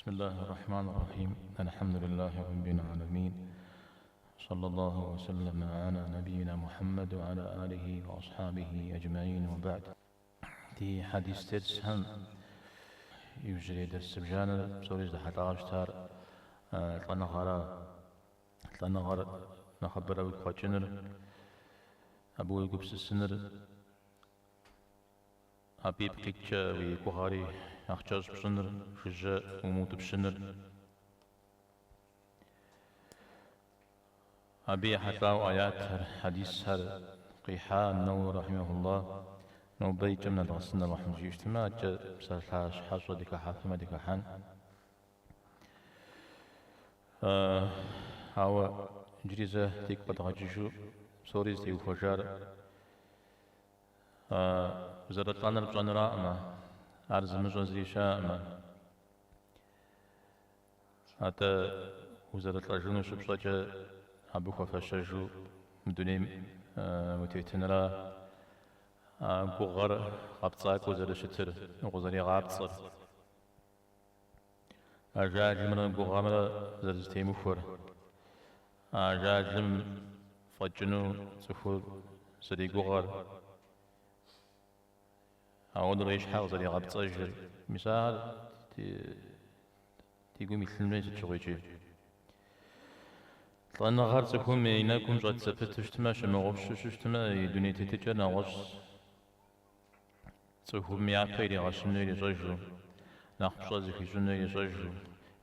بسم الله الرحمن الرحيم. الحمد لله رب العالمين، صلى الله وسلم على نبينا محمد وعلى آله وأصحابه أجمعين، وبعد. دي حديث تدسهم يجري درس بجانا بسوريز لحتى عشتار تلنغر نخبر أبو قاجنر أبو قبس السنر أبيب قيتشا ويكوهاري أخجاز بسنر شجاء وموت بسنر أبي حتى آيات حديث هر قيحاء النووي رحمه الله نو بيت من الغسن رحمه الله اجتماع جاء بسالحاش حاصة ديك حاثمة ديك حان هاو جريزة ديك بدغجيشو سوريز ديك فجار وزارة لنا بجانرا أما عرض مجوز ريشا أما حتى وزارة الجنوب شبشاجة أبو خفاشاجو مدونيم متيتنرا بغر غابتساك وزارة شتر وزارة غابتصر أرجع جمرا بغامرا زارة تيموفور أرجع جم فجنو سفور سري بغر أود ريش حاضر يا غبط أجر مثال تيجو مثل ما تشويجي طلعنا غار تكون ميناكم جات سبت تجتمع شمعوش تجتمع دنيا تتجر نغش تكون ميعقيري غشنا يجاجو نخبش زكي جنا يجاجو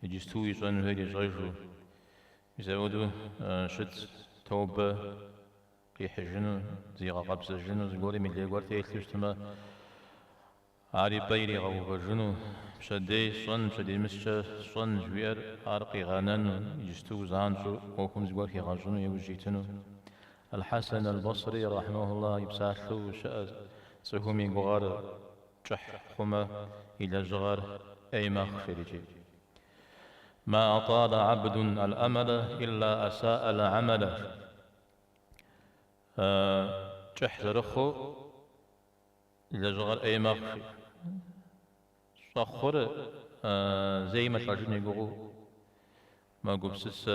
يجستو يجنا يجاجو يزودو شد توبة يحجنو زي غابس جنو زغوري ملي غورتي تجتمع عاري بايري غوغ جنو مشدي صن مشدي مسشا صن جوير عرقي غانان يجستو زانجو وكم زغور كي غاجنو يوجيتنو الحسن البصري رحمه الله يبساحلو شأز سهومي غوغار جح خما إلى جغار أي مغفرجي ما أطال عبد الأمل إلا أساء العمل جح زرخو إلى جغر أي مغفر صخر زي ما تلاجون يقولوا ما قبسس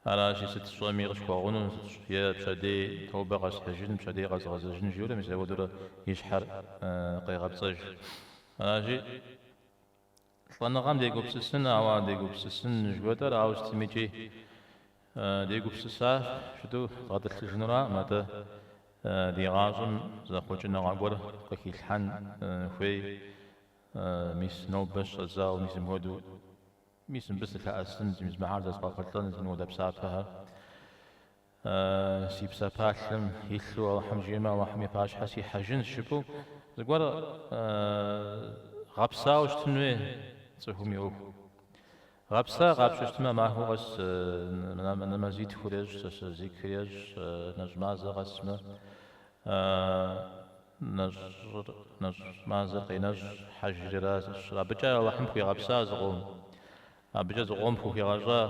على شيء ستسوامي غشقاغون يا بشادي توبة غاس حجن بشادي غاس غازجن جيولا مثل ودرا يشحر قيغاب صاج على شيء فانا غام دي قبسسن أو دي قبسسن جوتر أو استميجي دي قبسسا شدو غادر الجنرا ماذا دي غازم زخوجنا غاقور قكي الحن خوي ميس نوبش زاو ميس مهدو ميس بس الأسن ميس معارضة صفاقلتان زنو دبسابها سيب ساباشم يثلو الله جيما الله باش حسي حجن شبو زقور غابساوش تنوي تسهم يوف غابسا غابشتما ما هو غس نمازيد خريج زيك خريج نجمازة غسمه نج مازقي نج حجر راس أبجا لحم في غبسا زغوم أبجا زغوم في غجا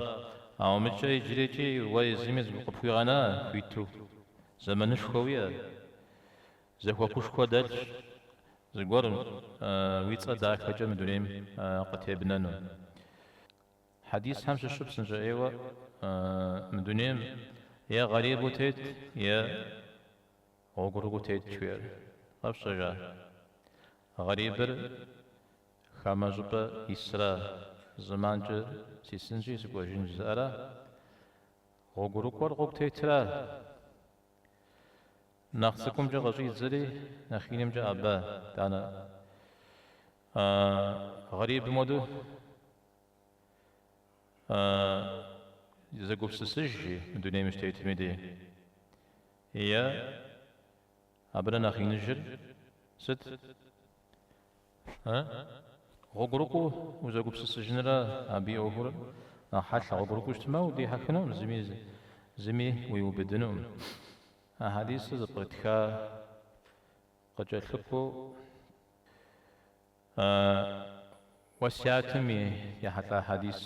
أو متى يجريتي ويزمز بقفي غنا فيتو زمنش خويا زخوا كوش كودل زغور ويتصا داك حجم دونيم قتيبنانو حديث همش الشبس نجا ايوا مدونيم يا غريب وتيت يا غوغرغو تيت شوير غفشجا غريبر خامجب إسرا زمانج سيسنجي سبوجين زارا غوغرغو غوغ تيترا ناقصكم جا غجي زري نخينم جا أبا دانا غريب مودو زقوب سسجي دوني مشتيت ميدي هي أبرنا أخي نجر ست غوغروكو وزاقوب سسجنرا أبي أوهر حتى غوغروكو اجتماعو دي حكنو زمي ويوبدنو أحاديث زبطتها قد جاتلكو وسياتمي يا حتى حديث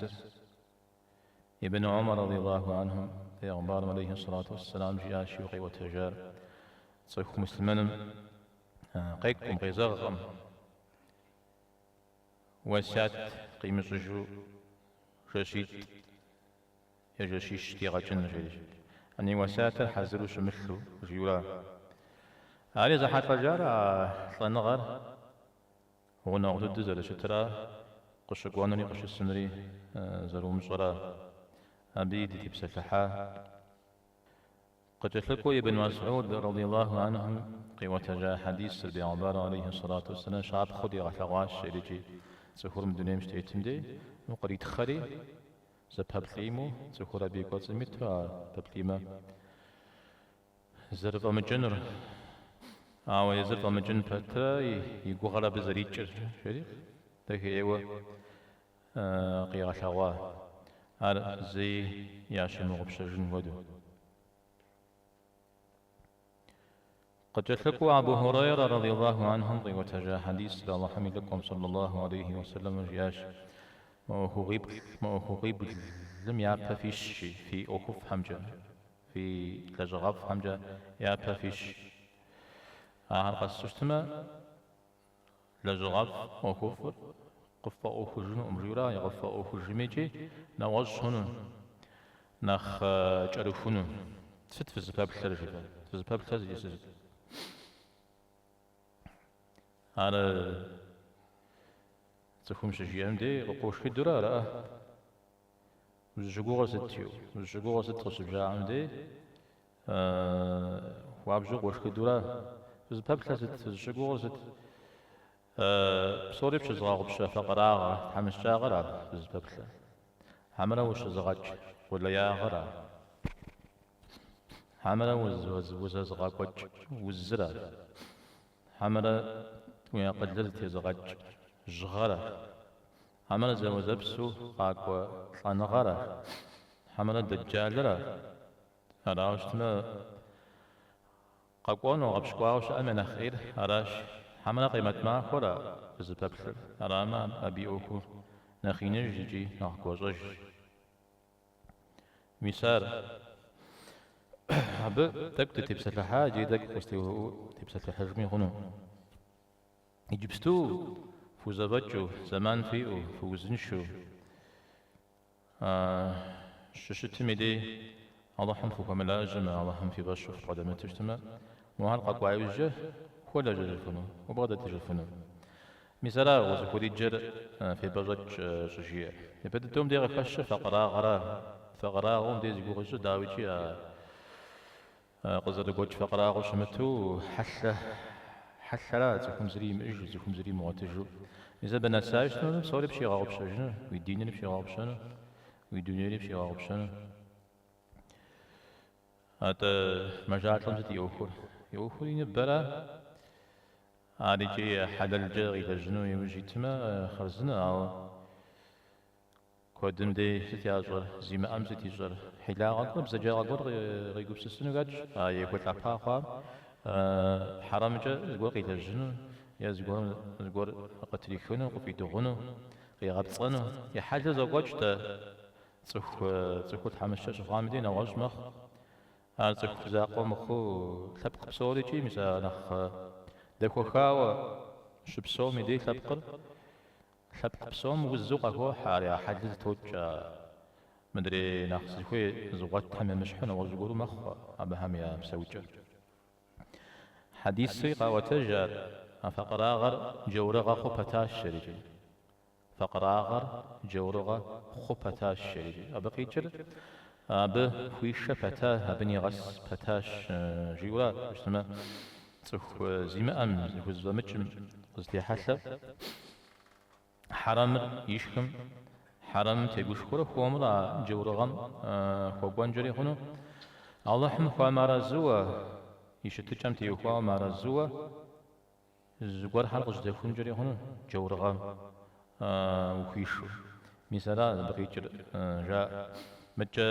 ابن عمر رضي الله عنهم پیغمبر عليه الصلاة والسلام جاء شيوخي وتجار صيخ مسلمان قيكم غزاغم وسات قيمة جو جشيت يجشيش تيغا جنجيش أني وسات حزر شمشلو جيولا علي زحات رجارة طنغر هو ناخذ الدزل شترا قش قوانري قش السنري زرو مصرا أبيد تبسفحا قد تلقوا ابن مسعود رضي الله عنه قوة جاء حديث بعبارة عليه الصلاة والسلام شعب خدي غفغاش إليجي سخور من دنيا مشتيتم دي وقريت خري زباب ليمو سخور بيقوات المترا بابليما زرف أمجنر أو يزرف أمجن فتا يقغر بزريجر شريف تاكي ايوه قيغا شغوا زي ياشي مغبشجن ودو قد تلقوا أبو هريرة رضي الله عنه وتجا حديث الله حميدكم صلى الله عليه وسلم جياش ما هو غيب لم يعرف فيش في أخف حمجة في لجغف حمجة يعرف فيش أعرف السجتما لجغف أخف قفا أخجن أمريرا يغفا أخجميجي نواج هنو نخ جارفونو تفت في الزباب الثلجة في الزباب الثلجة يسجد على تفهم شجيام دي قوش في الدرارة وزجوغة ستيو وزجوغة ست شجاعم دي وابجو قوش في الدرارة في الزباب الثلجة وزجوغة ست بصوري بش زغاغ بش فقراغة حمش جاغرة في الزباب الثلجة حمرا وش زغاج ولا يا غرا حمرا وزغاج وزرا حمرا ويا قدرت يزغاج جغرة حمرا زوزبسو قاقوا طنغرة حمرا دجالرة أراوشتما قاقوانو غبشقواوش أمن خير أراش حمرا قيمة ما خورا بزبابل أراما أبي أوكو نخيني جيجي نخكوزج مسار أب تك تبسط الحاجة دك قستيو تبسط الحجمي هنا يجبستو فوزباتشو زمان فيو فوزنشو ششتمي دي الله هم فوق ملاجم الله هم في بشوف قدمة تجتمع وهالقا قوايوجه ولا جلفنو وبغدا تجلفنو مثلا وزكودي جر في بجج شجيع يبدتهم دي غفش فقراغهم دي زيقوغش داويتي قزر قوش فقراغو شمتو حشرا زكم زري مئج زكم زري مواتجو إذا بنا سايشنو صوري بشي غاوب شجنو ويديني بشي غاوب شنو ويدوني بشي غاوب شنو هذا مجال لمزة يوخر ينبرا عادي جي حلال جاغي لجنو يوجيتما خرزنا أو كودم دي ستياجر زيما أمزي تيجر حلا غاقر بزجا غاقر غيقوب سسنو غاج يقول لعبها خواب حرام جا زقور قيل الجنو يا زقور قتليكونو قفي دوغونو غيغابطانو يا حاجة زوجوج تا تسخو تحمشة شفغامدين أواج مخ تسخو زاقو مخو تلبق بصوري جي مسا نخ داكو خاوة شبسوم يدي تلبقر تلبق بصوم وزوقا هو حاري حاجة توج مدري نخ زخوي زوغات تحمي مشحون وزقورو مخ أبهم يا مسوجة حديث سيقا وتجار فقراغر جورغا خبتاش شريجي فقراغر جورغا خبتاش شريجي أبقي جر أب خويشة فتا أبني غس فتاش جيورا اجتماع تخ زيما أم زخو زمتشم قصدي حسب حرام يشكم حرام تيقوش خورا خوامرا جورغم خوبان جري خونو الله حم خوامرا زوا يشتجم تيوخوا مارزوا زغور حلقش دفون جري هون جورغام وخيشو مثلا بقيتر جاء متى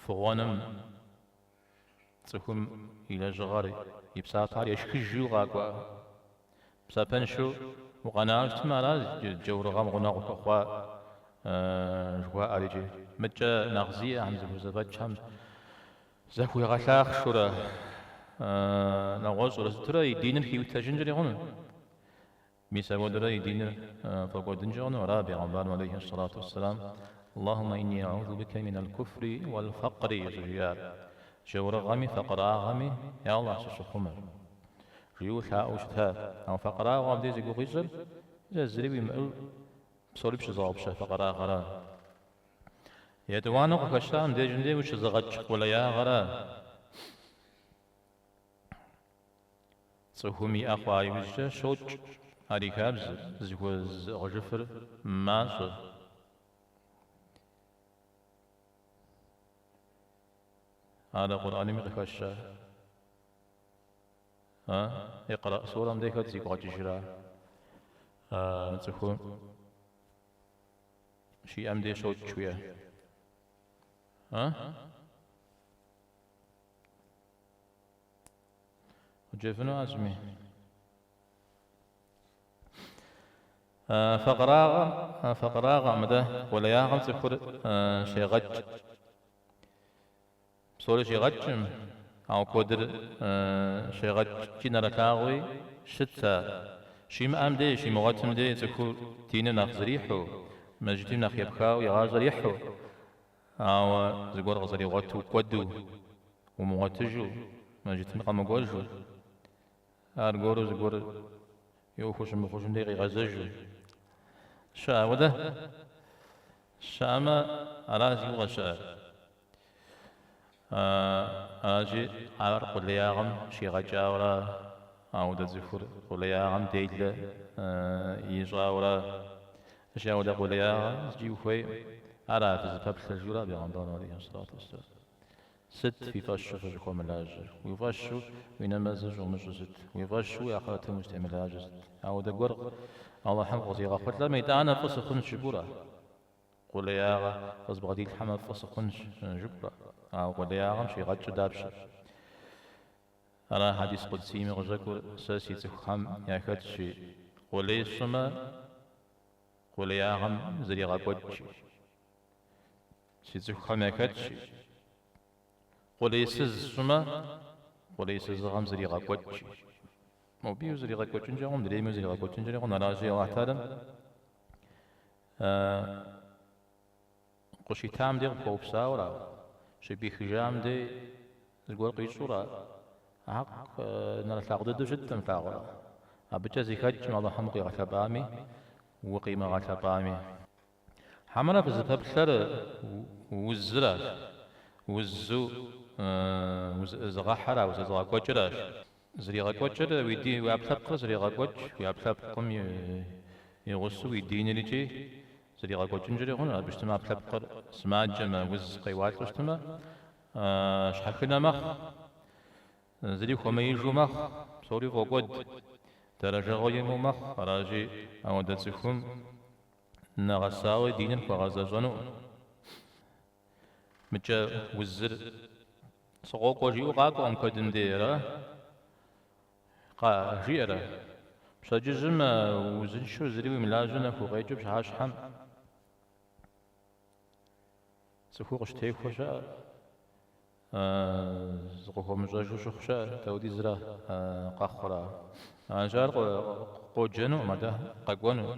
فغانم تخم الى جغاري يبساطار يشكجو غاكوا بسابنشو وقناعت مالا جورغام غناغ خوا جوا اريجي متى نغزي عم زبزبات شام زاكو يغشاخ شورا نغوز ولا سترا يدين الحيوت تجنجري هون بسبب دين فقد جون رابع عليه الصلاة والسلام اللهم إني أعوذ بك من الكفر والفقر زجار شور غمي فقر غمي يا الله سسخمر ريوثا أوشتا أو فقر غم ديزي قوغيزر زري بمئل بصولي بشزاو بشه فقر غرا يدوانو قشتام دي جندي وش زغج ولا يا غرا صهومي أخوة يوجه شوج هاري كابز زيكوز غجفر ماس هذا قرآن مقفشة اقرأ سورة مديكة زيكو غجشرا تخون شي أمدي شوج شوية وجفنو أزمي فقراغ مدى ولا ياغم تفر شي غج بصورة شي غجم أو قدر شي غج جينا لتاغوي شتا شي مأم دي شي مغتم دي تكون تينا نخزريحو مجتم نخيبخاو يغازريحو أو زقور غزري غتو قدو ومغتجو مجتم قمقوجو أرغورو زقور يوخوشم بخوشم دي غزجو شا وده شاما أرازي وغشا أجي عار قلياغم شي غجاورا أو ده زفور قلياغم ديل يجاورا شا وده قلياغم جيو خوي أرا تزباب الجورا بيغمبان عليه الصلاة والسلام ست في فاشو فجكو ملاجر ويفاشو وينمازج ومجو ست ويفاشو يأخرته مجتملاجر أو ده قرق الله حمق وزيغا قلت لما يتعانا فسخن شبورا قول يا غا فصبغ دي الحمد فسخن جبرا أو قول يا غا مشي غجو دابش أنا حديث قدسي مغجاكو ساسي تخم يا كتشي قول يسما قول يا غا زريغا قدشي سي تخم يا كتشي قول يسز سما قول يسز غام زريغا قدشي مو بيو زريغا قدشي غام دريمو زريغا قدشي غام نراجي الله تعالى قشي تام دي قوب ساورا شبي خجام دي القول قيشورا حق نرتاق ضده جدا فاغرا أبجا زي خج ما الله حمقي غتبامي وقيمة غتبامي حمرا في الزباب الثر وزرا وزو زغحرا وزغا قوشراش زريغا قوشر ويدي وابثبق زريغا قوش وابثبقم يغسو ويديني لجي زريغا قوشنجري هنا بشتما بثبقر سماجما وز قيوات بشتما شحكنا مخ زري خميجو مخ صوري فوقود درجة غيمو مخ راجي أو دتسكم نغساوي دينن فغزجنو متى وزر سقوق وجيو قاقو أم كدن ديرا قا جيرا بسجزم وزن شو زري وملاجنا فوقيجو بشحاش حم سفوق شتيك وشا زقوهم جاجو شخشا تودي زرا قاخرا أنجار قوجنو مدى قاقونو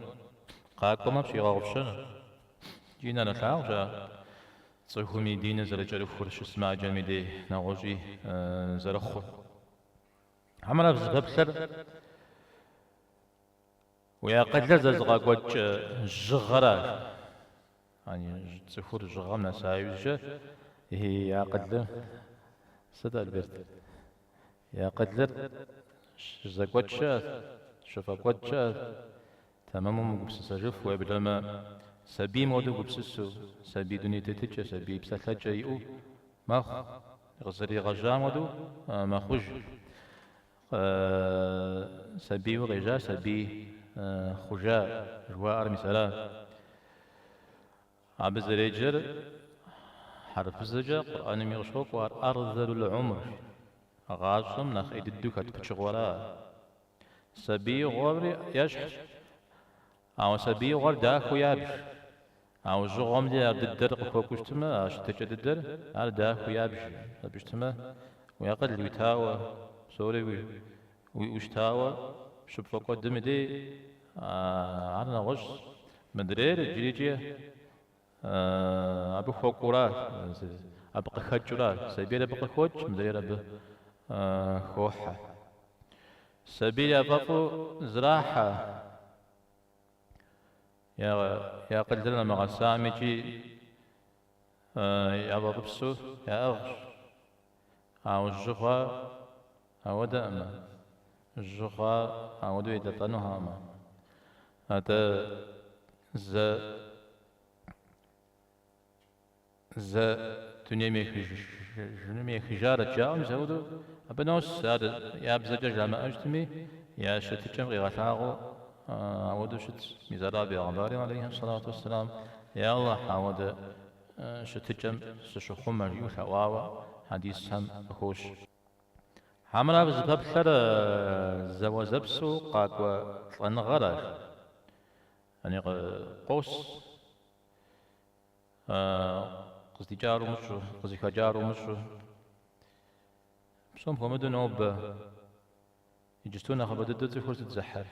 قاقو ما بشي غاوبشن جينا نتعاوجا صيخومي دين زر جرف فرش اسمع جمي دي نغوجي زرخو عمرا بزبسر ويا قدر زغا قوج جغرا يعني تسفور جغام نسايوجه هي يا قدر صدى البرد يا قدر زقوتشا شفا قوتشا تمام مقبس سجف ويبلما سبي مودو قبسسو سبي دنيا تتجا سبي بساتجا يؤو مخ غزري غجا مودو مخوج سبي وغجا سبي خجا جوار مثلا عبز ريجر حرف زجا قرآن ميغشوك وار أرذل العمر غاشم نخ إددوك هتبتشغورا سبي غوري يشح أو سبي غور داخو يابش أو جغم دي أرد الدر قفوكوشتما أشتجد الدر أرد داخو يابش بشتما ويقل ويتاوى سوري ويشتاوى شبفوكو دم دي أنا غش مدرير جريجي أبو خوكورا أبقى خجورا سبيل أبقى خوج مدرير أبو خوحة سبيل أبقى زراحة يا قلدنا مع سامجي يا بابسو يا أغش أو الجغا أو دأما الجغا أو دويدة طنهاما هذا ز دنيا مي خجارة جاهم زودو أبنوس هذا يا بزجاج لما أجتمي يا شتجم غيرتاغو عودو شت ميزارابي غباري عليه الصلاة والسلام يا الله عود شتجم سشخوم مريوش واوا حديث هم خوش حملا بزباب خر زوازبسو قاقوا طنغرر يعني قوس قصدي جارو مشو قصدي خجارو مشو بسوم خمدو نوب يجستونا خبددو تفرس تزحر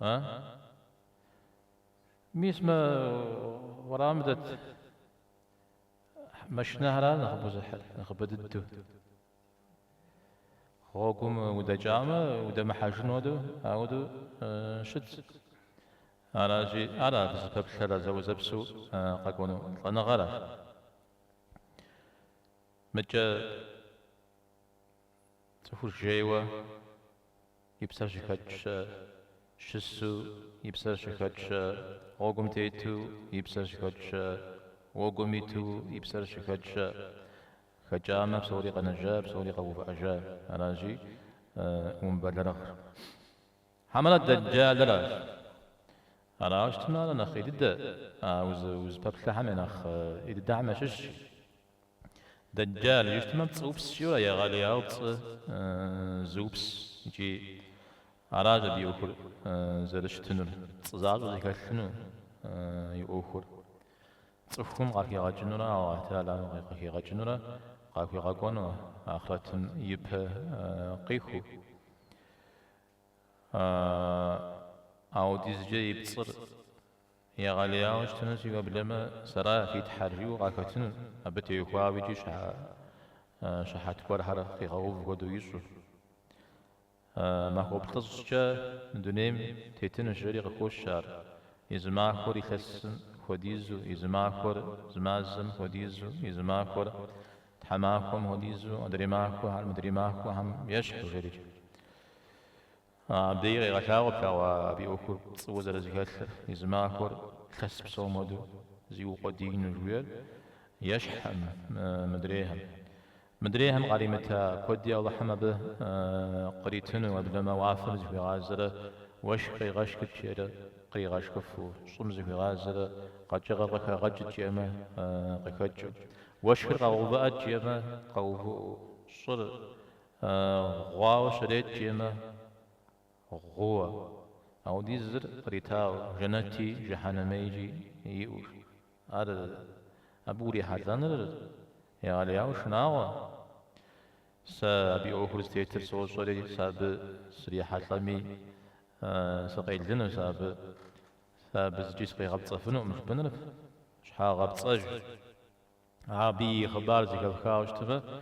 ها ميسما ورامدت مشنهرا نخبو زحر نخبددو خوكم ودا جامة ودا محاجن ودو شد أنا بسبب خلا زوزبسو قاكونو أنا غلا متى تفور جيوة يبصر شكاش شسو يبصر شكاش غوغم تيتو يبصر شكاش غوغميتو يبصر شكاش خجامة بسوري قنجاب بسوري قوف أجاب أراجي ومبلغ حمل الدجال لراج أراج تمالا نخ إددا وز بابك حمل نخ إددا عمشش دجال يجتمع بتصوبس شورا يا غالي أوت زوبس يجي أراج بيوكل زرشتنو تزاج ذيكشنو يوكل تصفهم غاكي غاجنورا أو احتالا غاكي غاجنورا غاكي غاكونو آخرتن يب قيخو أو ديزجي يبتصر يا غاليا وشتنس قبل ما سرا في تحريو غاكتن أبتي يخوا بيجي شحات كور حرا في غوف ودو يسو ما هو بتصجى دونيم تيتن شري غكوش شار يزما خور يخسن خوديزو يزماكور زمازم خوديزو يزماكور تحماكم خوديزو أدريماكو هم مدريماكو هم يشكو غيري بديغي غشاغو بشاوا بيوكور وزر زيكال يزماكور خسب صومدو زيو قدين جويل يشحم مدريهم قريمتها كودي الله حما به قريتنو وبلما وافر زي غازره وشقي غشك تشيره قري غشكفو صمز في غازره قد جغرك غج جيما قكج وشكر قوبات جيما قوبو صر غواو شريت جيما غوا أو ديزر قريتاو جنتي جهنميجي يؤر هذا أبوري حزانر يا علياو شناوا سابي أوفر ستيتر صوري ساب سريحة لمي سقيل جنو ساب زجيس قي غبط صفنو مش بنرف شحا غبط صج عابي خبار زي كفكاوش تفا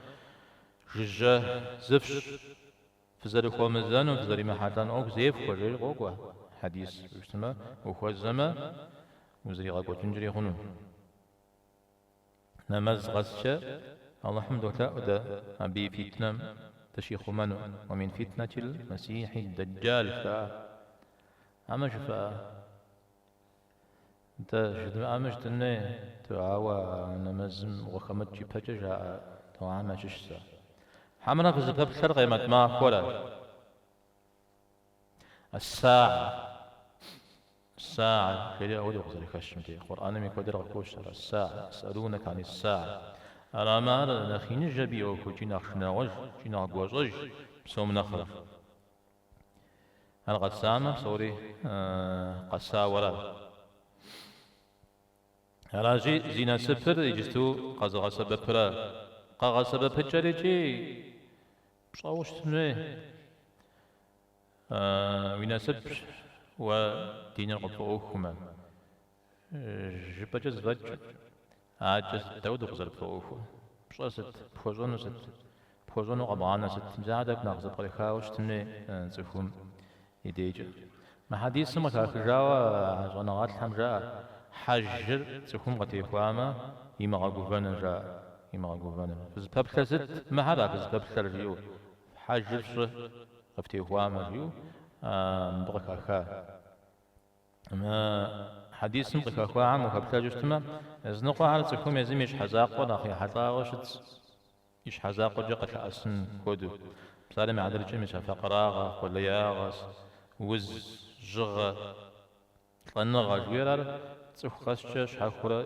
ججة زفش فزاري خوا مزانو فزاري محاتان أوك زيف خوا غوغوا حديث بشتما وخوا الزما وزري غاقوا تنجري خنو نمز غسشة الله الحمد لله ودا أبي فتنة تشيخ منو ومن فتنة المسيح الدجال أما شفا أنت شد أمش تني تعاوى نمزم وخمت جي بجا تعامى ششتا حمنا في زباب الشرق ما خولا الساعة كذا أولي وقصر كشمتي القرآن ميكودر غكوشتر الساعة يسألونك عن الساعة أنا ما أرى نخين جبي أو كجينا خشنا وج جينا غوزج بسوم نخرة القسامة سوري قساورة راجي زينا سفر يجستو قزغ سببرا قاغ سبب جريجي بصاوش تنوي ويناسب ودين القطوخما جبت زبج عاجز داود غزل بطوخو بشرست بخوزونو ست بخوزونو قبعانا ست زادك ناقص بريخاوش تمني تفهم يديج ما حديث ما كاكجاوا جنغات حمجا حجر تفهم قتيخواما يما غوفانا جا يما غوفانا فزباب ست ما هذا فزباب ريو حجر قتيخواما ريو مبغكاكا ما حديث مبغكاكا عام وكبتا جستما زنقوا على تفهم يزم يش حزاقوا ناخي حزاقوا شت يش حزاقوا جا قتل أسن كودو بسالة عدل جميش فقراغا قلياغاس وز جغا طنغا جويرار تفخص شحخورا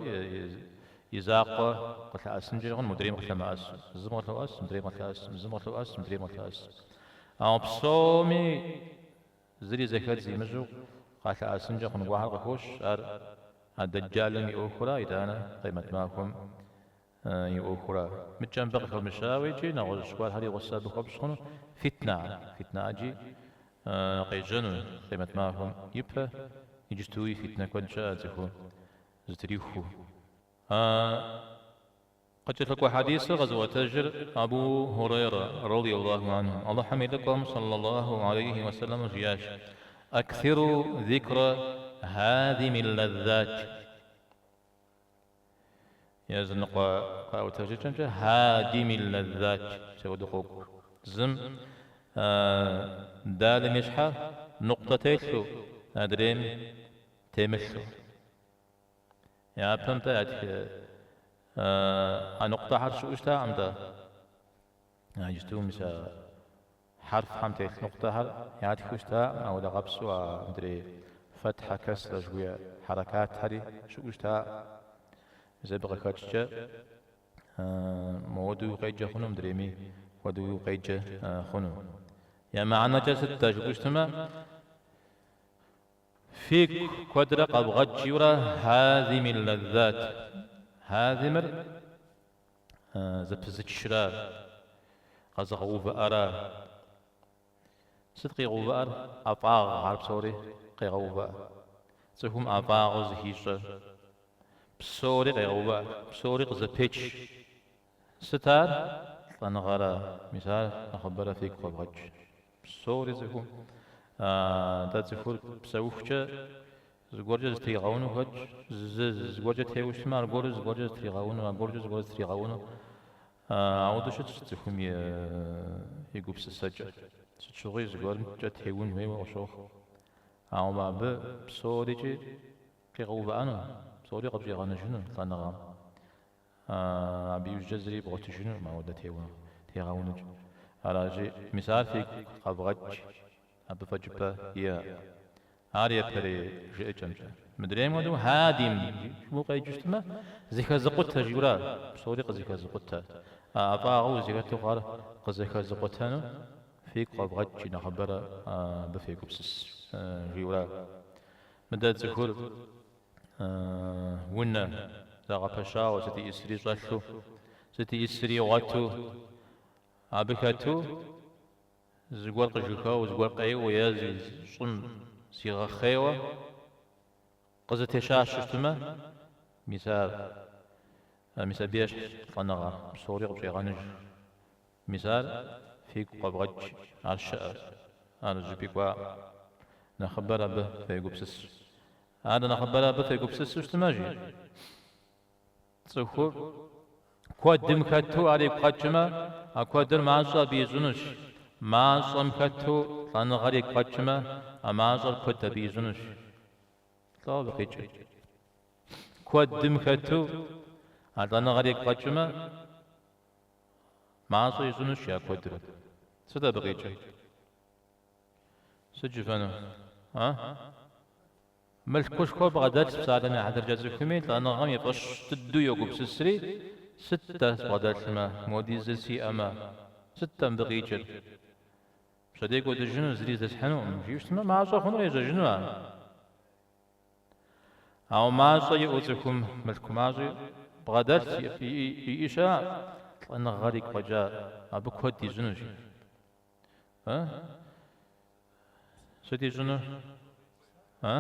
يزاقوا قتل أسن جيغن مدريم قتل ما أس زم قتل أس مدريم قتل أس زم قتل أس مدريم قتل أس أو بصومي زري زكاة زي مجو قتل أسن جيغن واحد قفوش الدجال يؤخرا إذا أنا قيمة معكم يؤخرا متجنبق في المشاوي جي نغوز شوال هذه غصاب خبصون فتنة أجي قيجنو قيمة معكم يبقى يجستوي فتنة كون جاء زخو زتريخو قد تلقوا حديث غزوة تجر أبو هريرة رضي الله عنه الله حمدكم صلى الله عليه وسلم جياش أكثروا ذكر هادم اللذات يزن قاو تجر هادم اللذات سودقوك زم دال مشحة نقطة تيسو أدريم تيمسو يا فهمت نقطة حرف شو اشتا عمدا يجتو مسا حرف حمتي نقطة حرف يعني كشتا أو لغبس ومدري فتحة كسرة شوية حركات هذه شو اشتا زي بغا كاتشا مودو قيجا خنو مدريمي ودو قيجا خنو يا معنى جسد تاجو اشتما فيك قدر قبغت جيورا هاذم اللذات هاذمر زبزت شرار قزغ غوفأرا صدقي غوفأر أطاغ عرب سوري قي غوفأر تفهم أطاغ زهيشة بسوري قي غوفأر بسوري قزبيتش ستار طنغرا مثال أخبر فيك قبغت بسوري زفهم تاتفور بسوفجة زغورجة تريغاونو هج زغورجة تيوش ما زغورجة زغورجة تريغاونو زغورجة زغورجة تريغاونو عودو شت تفهم يقوب سسجة شغي زغورجة تيون مي وشوخ عو ما بسوري جي تريغاو أنا بسوري قبل غانا جنو طنغام بيوش جزري بغوت جنو ما ودا تيون تريغاونو على جي مثال فيك قبغج أبو فجبة يا عارية بري جئ جمجة مدريم ودو هادم مو قاي جستما زيكا زقوتها جورا بصوري قزيكا زقوتها أباغو زيكا تقار قزيكا زقوتها فيك قبغج نخبر بفيك بسس جورا مدى تذكر ونا زاغا بشا وستي إسري صلو ستي إسري واتو أبكاتو زغور قجوكا وزغور قاي ويا صن صيغة خيوة قزت شاش شتما مثال بيش طنغا بصوري قبشي غانج مثال فيك قبغج على الشعر أنا جبيكوا نخبرها به في قبسس هذا نخبرها به في قبسس شتماجي تصفور كود دمكتو عليك قجما أكودر معصا بيزنش ما صمكتو طنغري قجما أما صار كود بيزنش طابق يجي كود دمكتو طنغري قجما ما صار يزنش يا كودر سدا بقيجي سجفنا ها ملكوش كو بغداد بسالنا حضر جازكمي لأن غام يفش تدو يوقف سسري ستة بغداد ما مودي زسي أما ستة بقيجل شديك ود الجنو زري زسحنو مجيوش ما ما عصا خنو يزا جنو أو ما عصا يؤتكم ملكم عصا بغداد في إيشاء لأن غاريك وجاء أبوك ودي زنوش ها سيدي جنو ها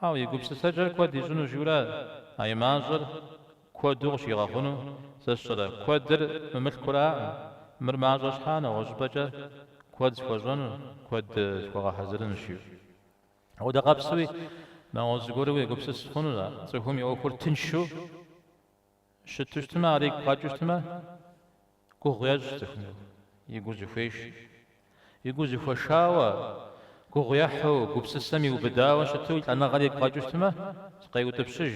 هاو يقول سسجل كود يجنو جورا هاي ماجر كود دوغش يغاخنو سسجل كودر ممل كرا مر ماجر شحانا وجبجا كود سكوجنو كود سكوغا حزرن شيو هو دا قابسوي ما وزغورو يقول سسخنو لا تخوم يوكل تنشو شتشتما عليك قاجشتما كو غياج تخنو يقول فيش يقول فشاوة كوغيحو كوبس السمي وبداوة شتوي أنا غادي قاجوشتما تقايو تبشج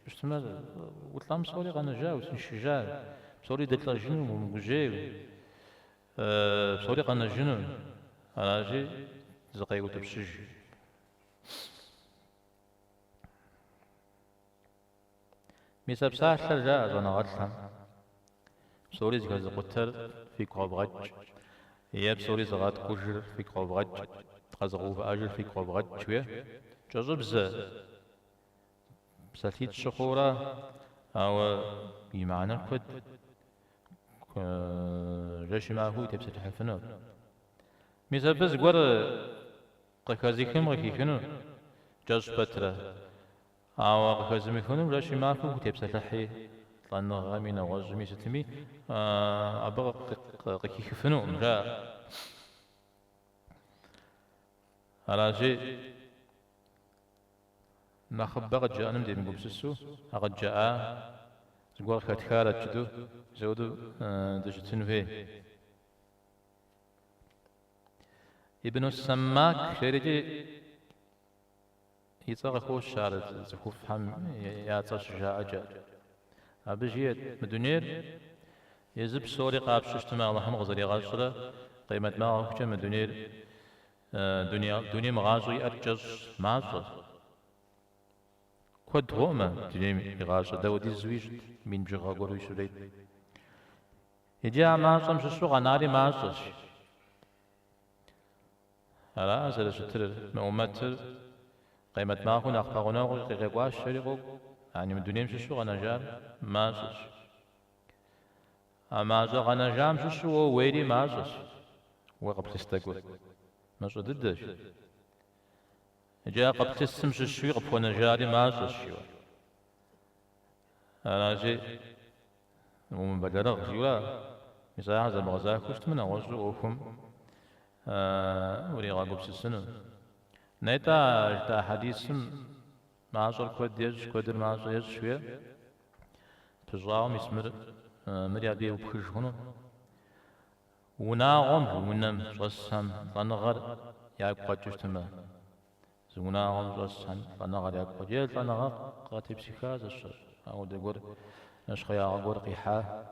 شتما وطلام صوري غانا جاو سنشجار صوري دتلا جنو ومجيو صوري غانا جنو أنا جي زقايو تبشج ميساب ساحل جاء زانا غاتلام صوري زكاز قتر في قابغج ياب صوري زغات كوجر في قابغج قزغوف أجر في قابغج شوية جزب بساتيت شخورة أو يمعنى كد رشي معهو تبسط حفنو ميسا بس قور قكازي كم غكي كنو جزب بترة أو قكازي مكنو رشي معهو تبسط حي لأن غامينا وجمي ستمي أبغى قكي كفنو مجا على شيء نخبر جاء نمدي من قبسسو أقد جاء تقول خاتكارة جدو زودو دجتن فيه ابن السماك شريجي يتغى خوش شارد زخوف حم ياتا شجاع جاء أبجيت مدنير يزب سوري قاب ششتما الله مغزري غاشرة قيمة ما أخجى مدنير دنيا مغازي أرجز مازر كود غوما دنيا مغازي داودي الزويج من بجغا قولي شريد يجي مازم شسو غناري مازر على أزل شتر مؤمتر قيمة ما أخونا أخبارنا غيقواش شريقو يعني من دنيا شسو غنجار مازر مازر غنجام شسو ويري مازر وقبل تستقل ماشو ضدش جاء قبل تسمش الشوي قبل نجاري ماشو الشوي أنا جي ومن بدرغ جوا مثلا هذا مغزاك وشت من أوجه وكم وريغا قبل السنة نيتا حديث ماشو كود يج كودر ماشو يج شوية تجاو مسمر مريا بيه وبخش هنا وناغم ونم رسم فنغر يابقى جشتما زوناغم رسم فنغر يابقى جيل فنغر قاتب سكاز الشر أو دقور نشخيا غور قيحة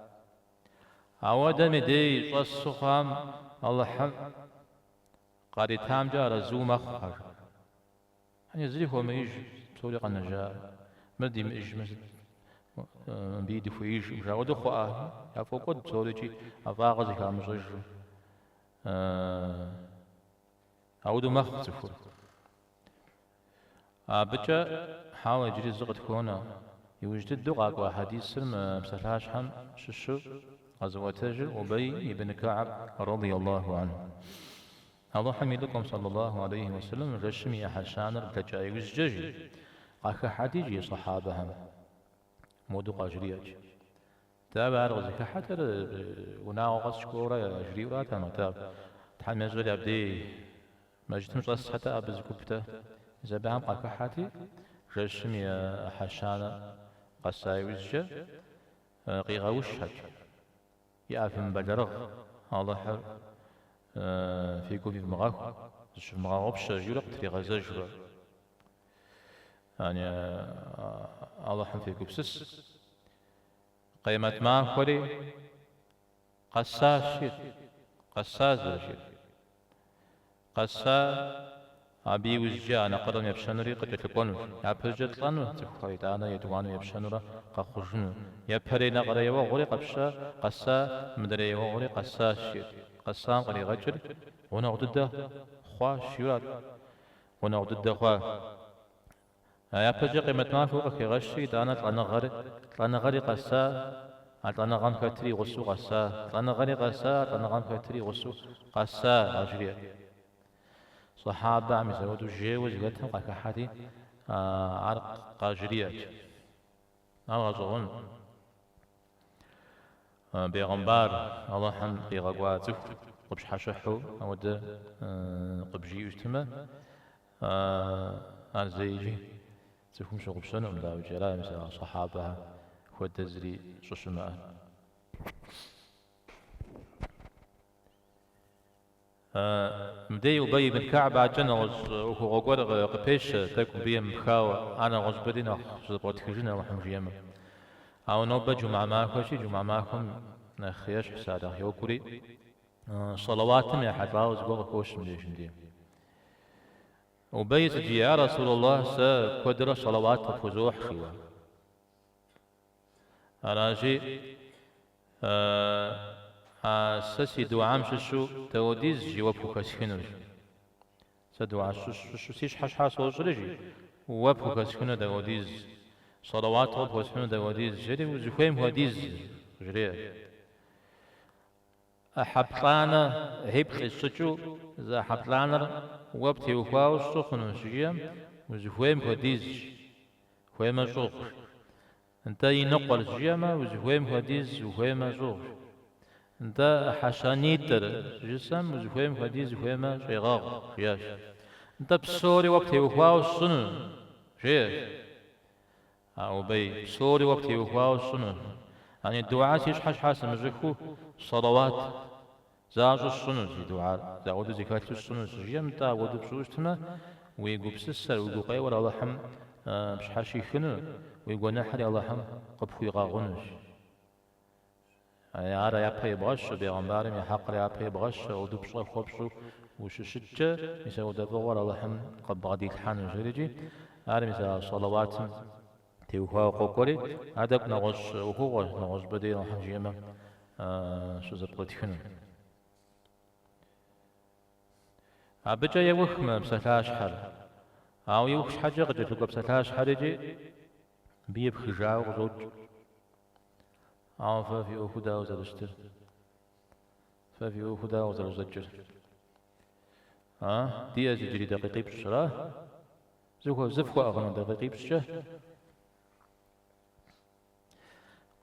أو دم دي رسخام الله حم قاري تام جار زوم أخر يعني زي هو ما يجي سوري قنا جار مدي ما يجي مثل بيدي فويش مشاهد خواء يا فوقد سوري شيء أفاق زي كام زوجو أودو مختصفو بجا حاول يجري زغط كونا يوجد الدقاق وحديث سلم بسلاش هم ششو غزوة تجر أبي بن كعب رضي الله عنه الله حميدكم صلى الله عليه وسلم رشمي حشان رتجاي وزجاجي قاك حديجي صحابهم مودو قاجرياج تابع رغزك حتى وناو غسكورة جري وراتا متاب تحمل زول عبدي ما جتمش غس حتى أبز كبته إذا بعم قاك حاتي رشمي حشان قصاي وزجا قيغا وشهج يأفن بدرغ الله حر في كوفي مغاك شوف مغاك بشجرة تري غزاجرة يعني الله حم في كوبسس قيمة ما خوري قصاص شير قصاص شير قصا أبي وزجا أنا قرن يبشنوري قد يتقون يبرجت لانو تخويت أنا يدوانو يبشنورا قخوجنو يبري نقرا يوا غوري قبشا قصا مدري يوا غوري قصاص شير قسام قري غجر ونغدد خوا شيرات ونغدد خوا يا بجي قيمة ما فوق في غشي دانت لنا غري قسا أطنغان كتري غسو قسا أطنغاني قسا أطنغان كتري غسو قسا أجري صحابة عم يسودوا جيوز قتهم قاكحاتي عرق قاجريات أغزون بيغمبار الله حم بيغاقواتف قبش حشحو أود قبجي يجتمع أرزيجي تفهم شو قبشنا ولا وجلاء مثلا صحابة ودزري ششماء مدي أبي بن كعب عجنا وهو قرق قبيش تكون بيم خاو أنا غزبرينا زبط خجنا وحمجيما أو نوبة جمعة معكم شي جمعة معكم نخيش حسادة يوكري صلواتهم يا حد راوز قوة كوش مديش مدي وبيت جي يا رسول الله سكدر صلوات فزوح خيوة أراجي سسي دعام ششو توديز جواب كسكنوش سدعاء شو سيش حش حاس وجرجي واب كسكنو توديز صلوات واب كسكنو توديز جري وزخيم وديز جري أحبطانا هيبخ السجو إذا حبطانا واب تيوفاو السخن وشجيم وزخيم وديز خويم الزوخ انت ينقل الجيمة وزخيم وديز وخيم الزوخ انت حشانيتر جسم وزخيم وديز وخيم شيغاغ خياش انت بسوري وقت يوفاو السنة شيء أو بي بسوري وقت يوفاو السنة يعني الدعاء سيش حش حاسم مزكو صلوات زاجو السنة زي دعاء زاود زكاة السنة جيم تا ودو بسوشتما ويقو بسسر ويقو قيور الله حم بشحاشي خنو ويقو نحري الله حم قبخوي غاغنش يعني عارا يابي بغش بيغمبارم يحقر يابي بغش ودو بشغل خوبشو وششتش يساو دبغور الله حم قب غادي الحان جريجي عارم يسا صلوات تيوها وقوكوري عدك نغش وهو نغش بدي نحجيما شو زبطت خنو عبجا يوخم بسلاش حر أو يوخش حاجة قد تلقى بسلاش حرجي بيب خجاو وزوج أو ففي أخدا وزرشتر ففي أخدا وزرجر دي أزجري دقيقي بشرا زفكو أغنى دقيقي بشه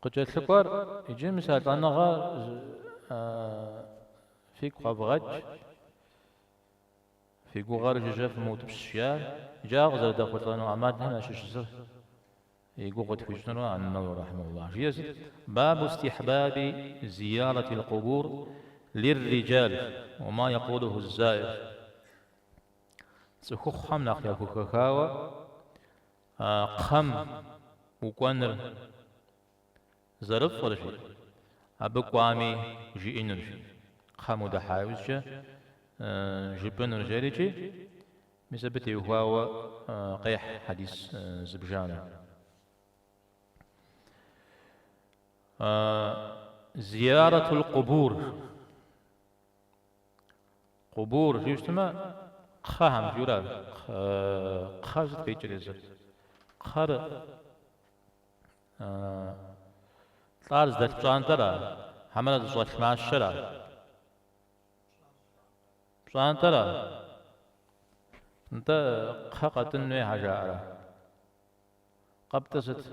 قد تلقى يجي مثال أنا فيك قبغج في قوغار جاف موت بالشيال جا غزر داخل طلانو عماد هنا شجر يقول قد فجنوا عن النووي رحمه الله جيز باب استحباب زيارة القبور للرجال وما يقوله الزائر سخخ خم ناخيا كوكاكاوا قم وكوانر زرف فرشي أبقوامي جي إنرشي قم ودحاوزجا جبن رجاليجي مثبتي وهو قيح حديث زبجانة زيارة القبور قبور جيشتما خاهم جورا خازت كيجريزر خار طارز دات بجانترا حملت زوات معشرة بجانترا انت خاقة النوي حجارة قبتست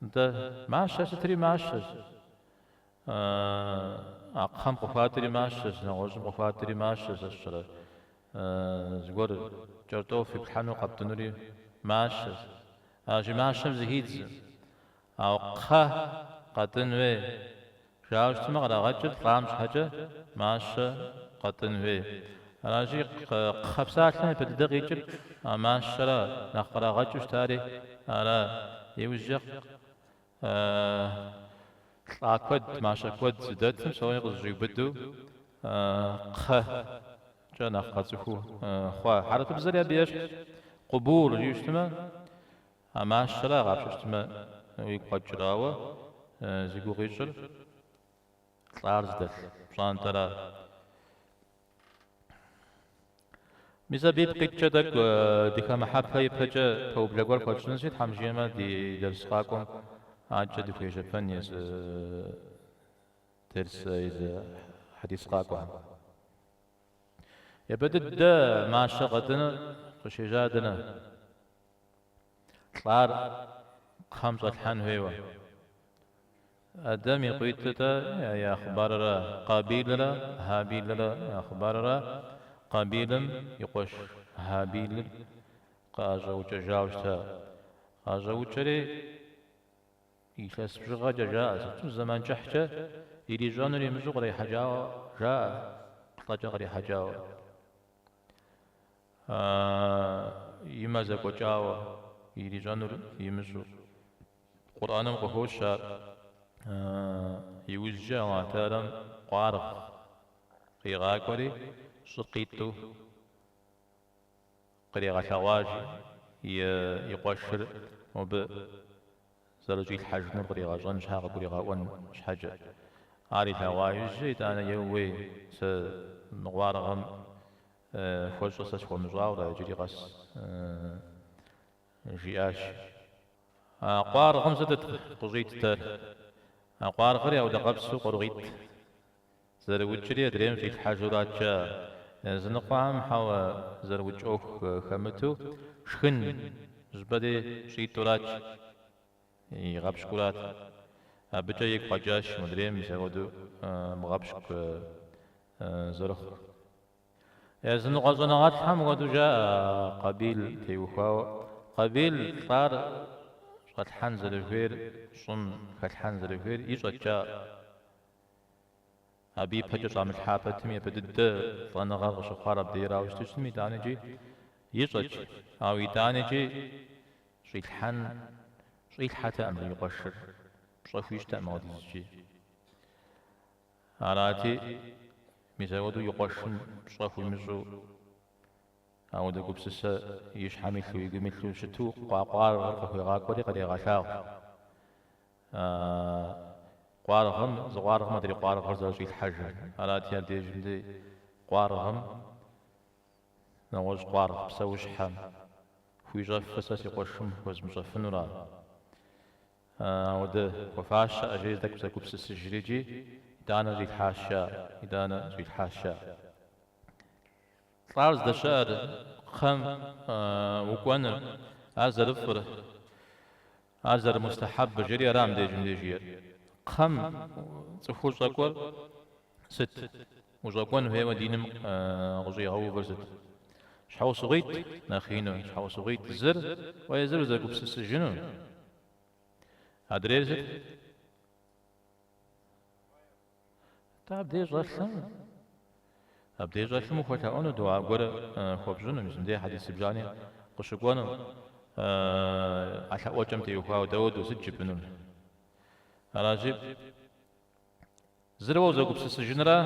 انت معشش تري معشش أقام قفاتري معشش نغوزم قفاتري معشش الشرع زغور جرتو في بحانو قبتنوري معشش أجي معشم زهيدز أو قا قطنوي جاوش تمغرا غجل قامش حاجة معشة قطنوي أجي خبساتنا بددقيجل معشرة نقرا غجوش تاري على يوجق أكود ماشا كود زدتم سوي غزي بدو خ جانا قاتخو خوا حرف بزريا بيش قبور يشتما أما الشلا غابش يشتما ويقعد جراوة زيقو غيشر طارز دل بشان ترى ميزا بيب قيتشا دك ديكا محاب هاي بحاجة تو بلغور قدشنسيت حمجيما دي درسقاكم عجد في جبان يز درس إذا حديث قاقوا يبدد ما شغدنا قشجادنا صار خمسة الحان هيوة أدم يقيتتا يا أخبار قابيل لا هابيل لا يا أخبار قابيل يقوش هابيل قاجو جاوشتا قاجو جري يشاس بشغا جاء زمان جحجة يلي جانر يمزو غري حجاو جاء قطاجا غري حجاو يمازا قجاو يلي جانر يمزو قرآن قهوشا يوزجا واتارم قارغ قيغا قري سقيتو قريغا شواجي يقشر وب زرجي الحج نقري غاجن شاق قري غاون شحاجة عاري ثوايج جيت أنا يوي س مغوارغم فوج قصص ومجاورة جري غاس جياش قوار خمسة قزيت تر قوار خري أو دقبسو قرغيت زروج جري دريم في الحاجرات جا زنقام حوا زروج أوخ خمتو شخن زبدي شيتوراج يغبش كولات بجا يك قجاش مدريم يسودو مغبشك زرخ يزن قزنات هم غدو جاء قبيل تيوخاو قبيل صار فتحان زرفير صن فتحان زرفير يشجع جاء أبي بحجر عم الحافة تمي بدد فأنا غرق شخارة بديرا وشتشتمي دانجي يشجع أو يدانجي شيلحان شيء حتى أمر يقشر صفي يجتمع ديزجي علاتي ميزاودو يقشن صفي مزو أو دقو بسسا يشحمثلو يقمثلو شتو قوار غرقه يغاقوري قد يغاشاو قوارغم زغارغم مدري قوارغ زوجي الحجر علاتي هالدي جلدي قوارغم نوز قوارغ بسوش حام في جاف فساس يقشم وز مصفن ورا وده وفاش أجيز دك بسكو بسس الجريجي إدانا زي الحاشا إدانا زي الحاشا طارز ده شعر خم وكوانر أزر فر أزر مستحب جري رام دي جمدي جير خم تفوز أكور ست وزاكوان هي ودينم غزي هو برزت شحو صغيت ناخينو شحو صغيت زر ويزر زكو بسس الجنون أدريزت تابديج غسلم أبديج غسلم وخوتا أونو دعا قرأ خوبزونو مثل دي حديث بجاني قشقوانو عشا وجمت يوخاو داود وسجبنون أراجب زروا زوجو بسس جنرا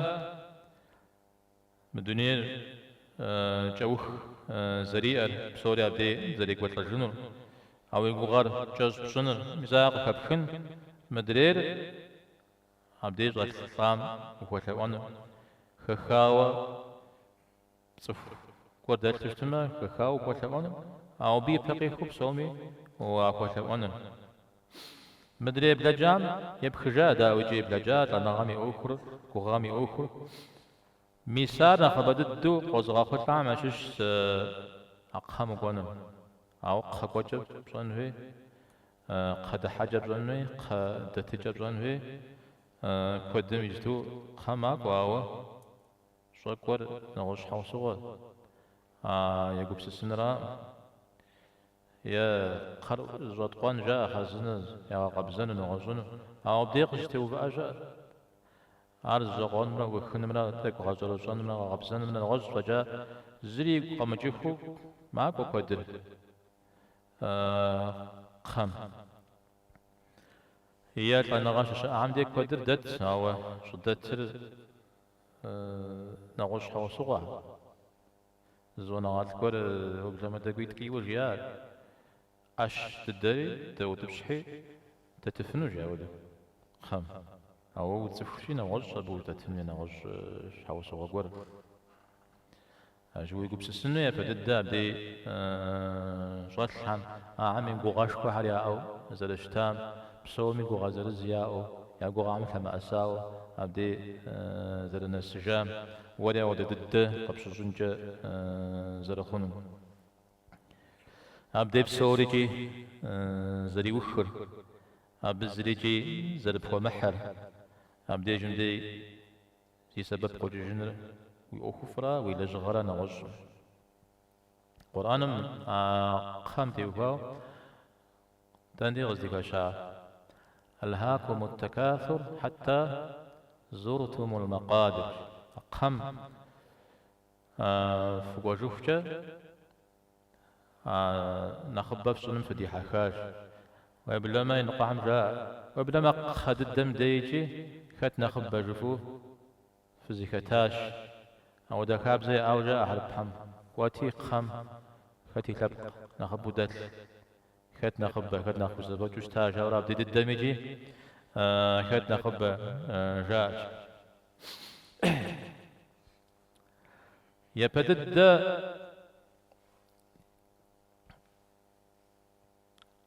مدنير جوخ زريئر بسوريا بدي زريق وطلجنون أو يقغر جاز بسنر مزاق كبخن مدرير عبديج غسلام وخوتوان خخاوة صف قدر تجتمع خخاوة وخوتوان أو بي بقي خوب سومي وخوتوان مدري بلجام يبخجا داوي جي بلجا لنغامي أخر كغامي أخر ميسار خبددو قزغا خطعم أشش أقهم قونم أو خقوجب صنوي قد حجب صنوي قد تجب صنوي قدم يجتو خماق واوا شكور نغش حوصغو يقوب سسنرا يا قر زطقان جاء خزن يا قبزن نغزن أو بديق يجتو بأجا عرض زغان مرا وخن مرا تك غزر صن مرا قبزن من الغز فجاء زري قمجيخو معك وقدر خم هي أنا غاش عندي قدر دت هو شدتر نغش حوصغا زونات كور وبزما تقويت كي وجيال أش تدري تو تبشحي تتفنو جاوده خم أو تفشي نغش أبو تتفني نغش حوصغا قور أجوي قبس السنة فددا بدي شغل حام عمي بوغاش كحريا أو زلشتام بسومي قو غزر الزياء يا قو غامل لما أساو أبدي زرنا السجام ولا ودا ضد قبش جنجة زرخون أبدي بسوريجي زري وخر أبدي زريجي زرب محر أبدي جندي في سبب قد جنر وأخفرا وإلى جغرا نوج قرآن خامتي وكاو تاندي غزدك شاء ألهاكم التكاثر حتى زرتم المقابر قم فقوجوفجة نخبف سنم فديحة خاش ويبلما ينقعم جاء ويبلما خد الدم ديجي خت نخب جفوف في زكتاش أو دكاب زي أو جاء أحرب حم واتي خم خاتي لب نخب دل خت نخب زبط وشتاج أو راب ديد الدم يجي خت نخب جاج يبدد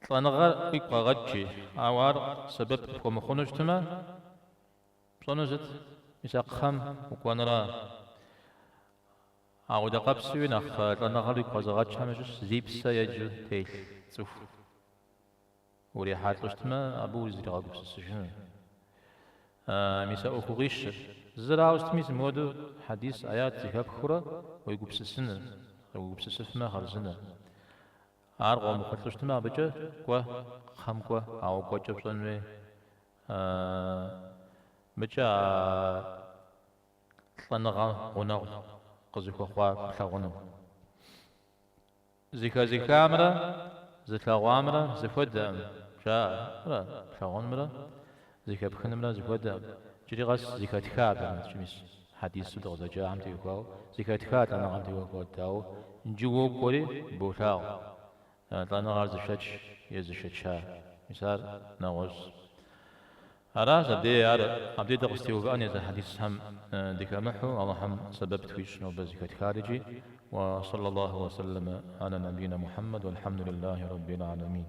طنغر يبقى غجي أوار سبب ومخونجتما صنزت يساق خم وكوانرا أو دقاب سوين أخ طنغر يبقى زغج همجس زيبسا يجو تيل صف وريحات لشتما أبو زيرا قبس السجن ميسا أخوغيش زرا وستميز مودو حديث آيات زكاب خورا ويقبس السنة ويقبس السفما خرزنا أرغو مخلصتما بجا كوا خم كوا أو كوا جبسن بجا طنغا غنغ قزيكو خوا خغنو زكا مرا زكا غامرا زفودام جا مرا خغن مرا زكا بخن مرا زفودام جري غاس زكا تكاب جميس حديث دوزا جا عم تيوكاو زكا تكاب أنا عم تيوكاو تاو نجو كوري بوتاو طانا غارز شش يزشتشا مثال نغز أراز أبدي دقستي وقاني ذا حديث هم دكامحو الله هم سبب تويش نوبة زكاة خارجي وصلى الله وسلم على نبينا محمد والحمد لله رب العالمين.